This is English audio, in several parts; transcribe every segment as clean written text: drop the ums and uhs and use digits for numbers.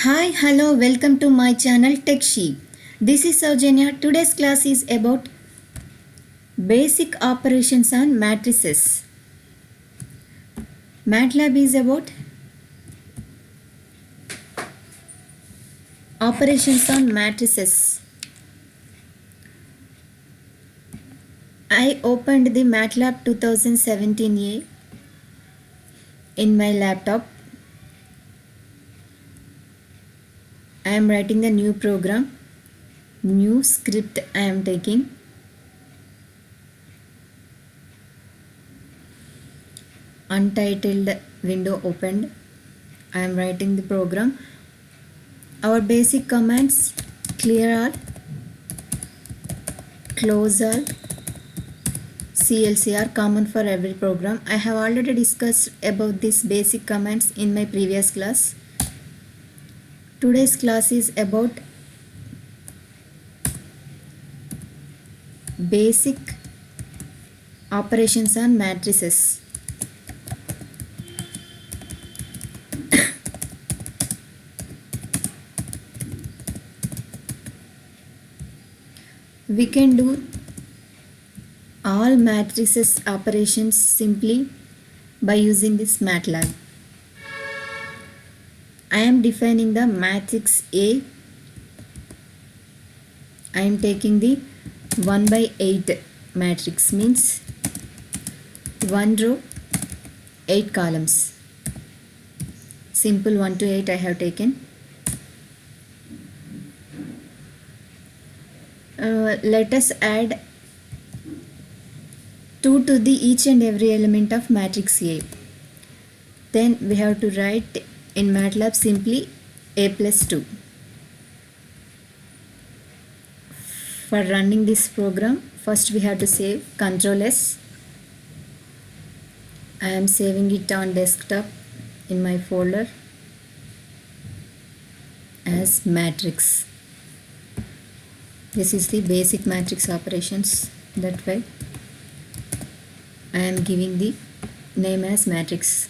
Hi, hello, welcome to my channel TechSheep. This is Saujanya. Today's class is about basic operations on matrices. MATLAB is about operations on matrices. I opened the MATLAB 2017A in my laptop. I am writing the new program, new script I am taking. Untitled window opened. I am writing the program. Our basic commands: clear all, close all, CLC are common for every program. I have already discussed about these basic commands in my previous class. Today's class is about basic operations on matrices. We can do all matrices operations simply by using this MATLAB. I am defining the matrix A. I am taking the 1 by 8 matrix, means 1 row 8 columns. Simple 1 to 8 I have taken. Let us add 2 to the each and every element of matrix A. Then we have to write in MATLAB simply A plus 2. For running this program, first we have to save Ctrl S. I am saving it on desktop in my folder as matrix. This is the basic matrix operations. That way I am giving the name as matrix.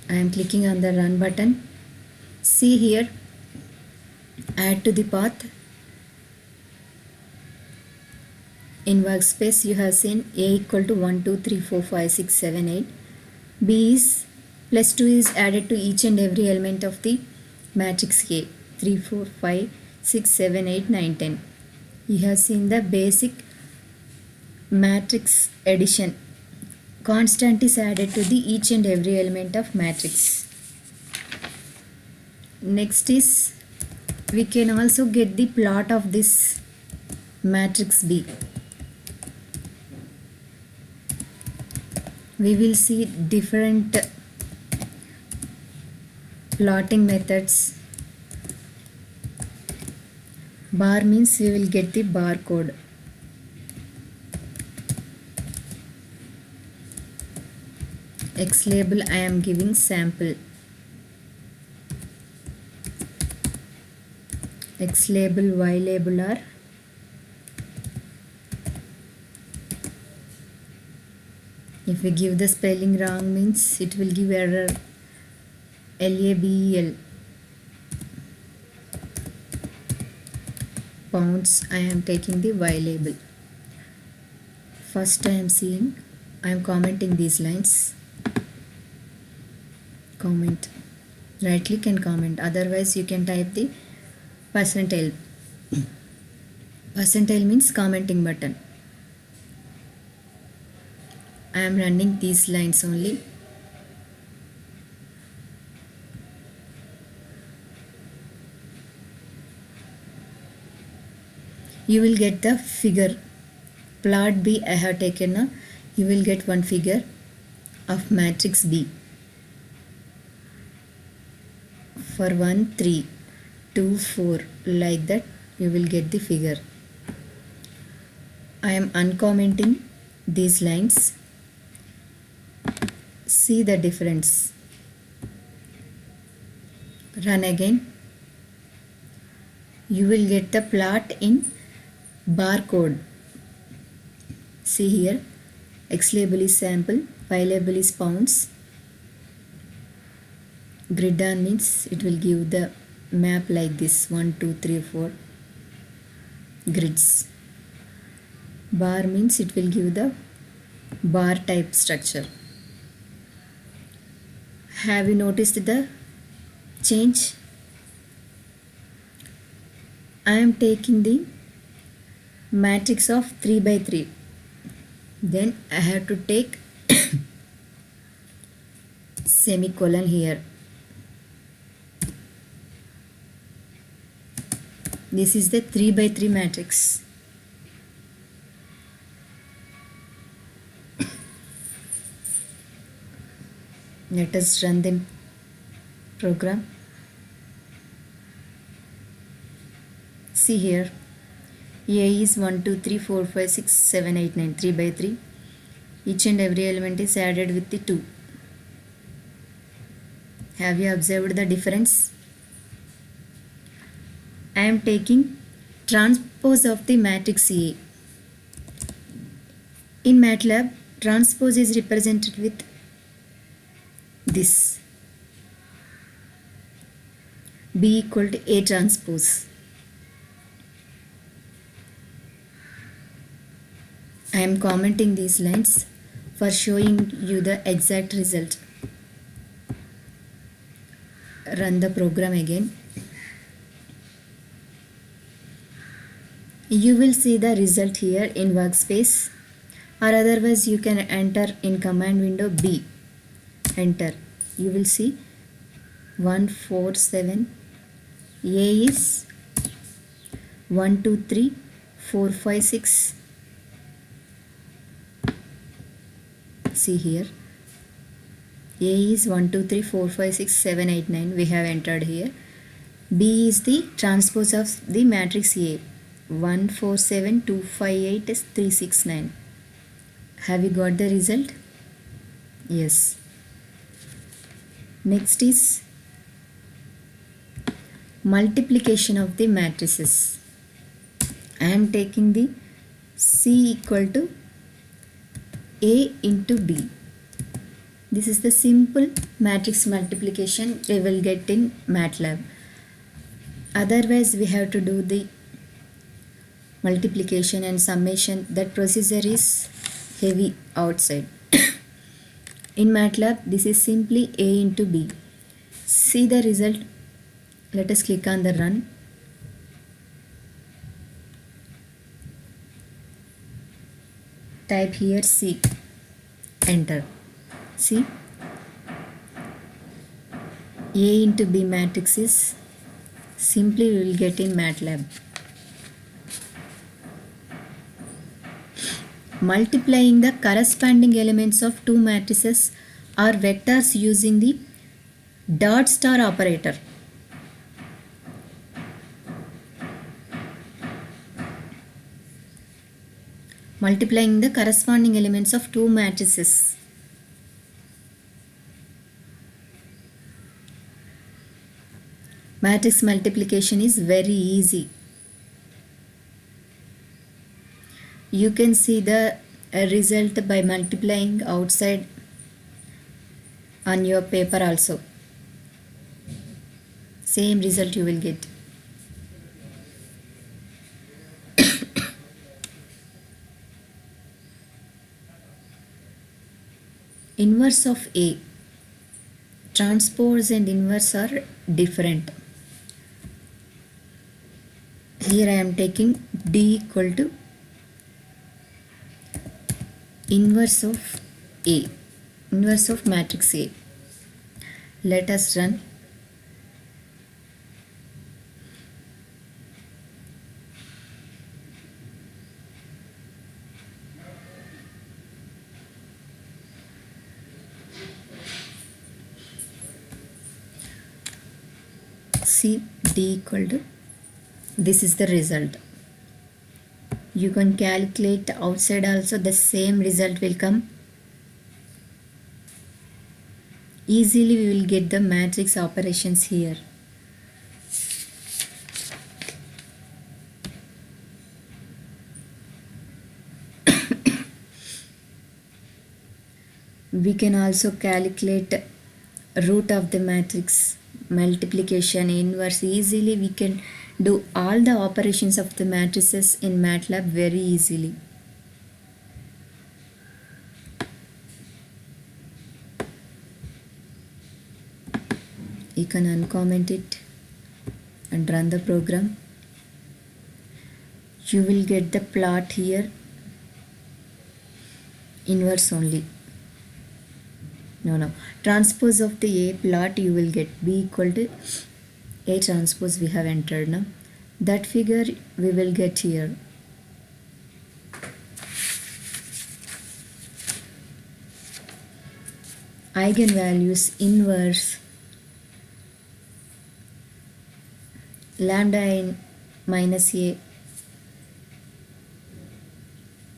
I am clicking on the run button. See here, add to the path. In workspace you have seen A equal to 1, 2, 3, 4, 5, 6, 7, 8. B is plus 2 is added to each and every element of the matrix A. 3, 4, 5, 6, 7, 8, 9, 10. You have seen the basic matrix addition. Constant is added to the each and every element of matrix. Next is, we can also get the plot of this matrix B. We will see different plotting methods. Bar means we will get the barcode. X label I am giving sample. X label, Y label are if we give the spelling wrong means it will give error. LABEL. Pounds I am taking the Y label. First I am seeing, I am commenting these lines. Comment. Right click and comment. Otherwise you can type the percentile. Percentile means commenting button. I am running these lines only. You will get the figure. Plot B I have taken now. You will get one figure of matrix B. For 1, 3, 2, 4, like that you will get the figure. I am uncommenting these lines. See the difference. Run again. You will get the plot in barcode. See here, X label is sample, Y label is pounds. Grid on means it will give the map like this 1 2 3 4 grids. Bar means it will give the bar type structure. Have you noticed the change? I am taking the matrix of 3 by 3. Then I have to take semicolon here. This is the 3 by 3 matrix. Let us run the program. See here, A is 1 2 3 4 5 6 7 8 9, 3 by 3. Each and every element is added with the 2. Have you observed the difference? I am taking transpose of the matrix A. In MATLAB, transpose is represented with this, B equal to A transpose. I am commenting these lines for showing you the exact result. Run the program again. You will see the result here in workspace, or otherwise you can enter in command window B. Enter. You will see 147. A is 1 2 3 4 5 6. See here, A is 1 2 3 4 5 6 7 8 9. We have entered here. B is the transpose of the matrix A. 1 4 7 2 5 8 is 3 6 9. Have you got the result? Yes. Next is multiplication of the matrices. I am taking the C equal to A into B. This is the simple matrix multiplication we will get in MATLAB. Otherwise we have to do the multiplication and summation. That procedure is heavy outside. In MATLAB, this is simply A into B. See the result. Let us click on the run. Type here C. Enter. See, A into B matrix is simply we will get in MATLAB. Multiplying the corresponding elements of two matrices or vectors using the dot star operator. Multiplying the corresponding elements of two matrices. Matrix multiplication is very easy. You can see the result by multiplying outside on your paper also. Same result you will get. Inverse of A. Transpose and inverse are different. Here I am taking D equal to inverse of A, inverse of matrix A. Let us run. See, D equal to, this is the result. You can calculate outside also, the same result will come. Easily we will get the matrix operations here. We can also calculate root of the matrix, multiplication, inverse. Easily we can do all the operations of the matrices in MATLAB very easily. You can uncomment it and run the program. You will get the plot here, inverse only. No, transpose of the A plot you will get B equal to A transpose we have entered now. That figure we will get here. Eigenvalues inverse lambda in minus A,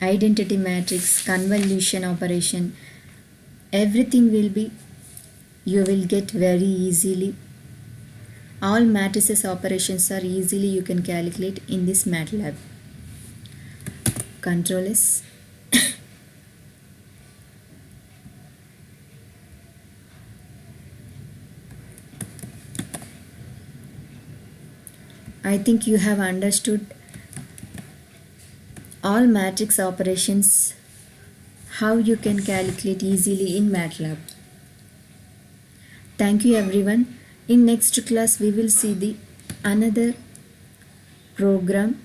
identity matrix, convolution operation, everything will be you will get very easily. All matrices operations are easily you can calculate in this MATLAB. Control S. I think you have understood all matrix operations, how you can calculate easily in MATLAB. Thank you everyone. In next class we will see the another program,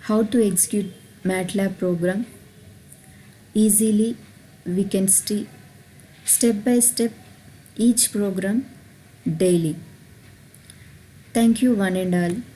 how to execute MATLAB program easily. We can see step by step each program daily. Thank you one and all.